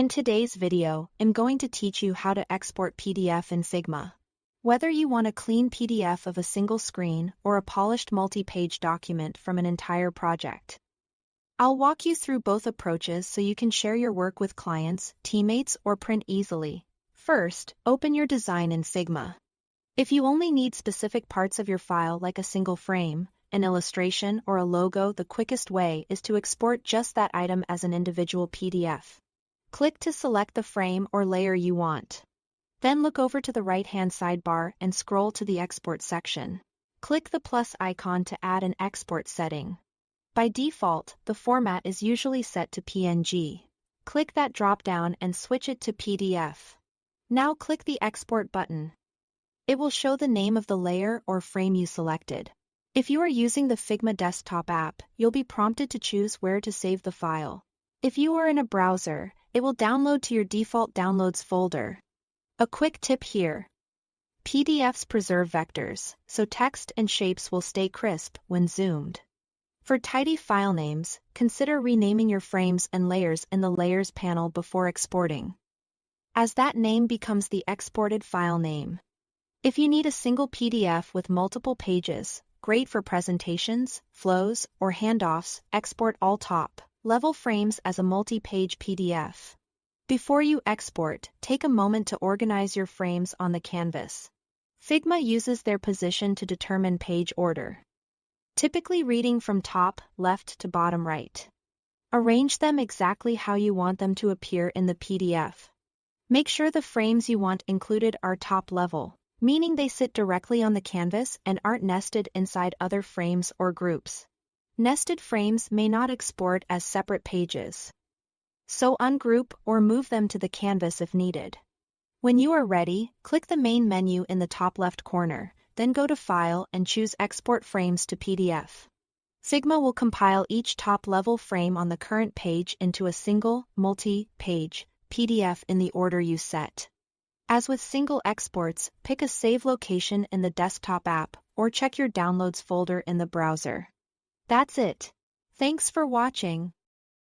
In today's video, I'm going to teach you how to export PDF in Figma. Whether you want a clean PDF of a single screen or a polished multi-page document from an entire project, I'll walk you through both approaches so you can share your work with clients, teammates, or print easily. First, open your design in Figma. If you only need specific parts of your file like a single frame, an illustration, or a logo, the quickest way is to export just that item as an individual PDF. Click to select the frame or layer you want. Then look over to the right-hand sidebar and scroll to the Export section. Click the plus icon to add an export setting. By default, the format is usually set to PNG. Click that drop-down and switch it to PDF. Now click the Export button. It will show the name of the layer or frame you selected. If you are using the Figma desktop app, you'll be prompted to choose where to save the file. If you are in a browser, it will download to your default downloads folder. A quick tip here. PDFs preserve vectors, so text and shapes will stay crisp when zoomed. For tidy file names, consider renaming your frames and layers in the Layers panel before exporting, as that name becomes the exported file name. If you need a single PDF with multiple pages, great for presentations, flows, or handoffs, export all top-level frames as a multi-page PDF. Before you export, take a moment to organize your frames on the canvas. Figma uses their position to determine page order, typically reading from top left to bottom right. Arrange them exactly how you want them to appear in the PDF. Make sure the frames you want included are top level, meaning they sit directly on the canvas and aren't nested inside other frames or groups. Nested frames may not export as separate pages, so ungroup or move them to the canvas if needed. When you are ready, click the main menu in the top left corner, then go to File and choose Export Frames to PDF. Figma will compile each top-level frame on the current page into a single, multi-page PDF in the order you set. As with single exports, pick a save location in the desktop app or check your downloads folder in the browser. That's it. Thanks for watching.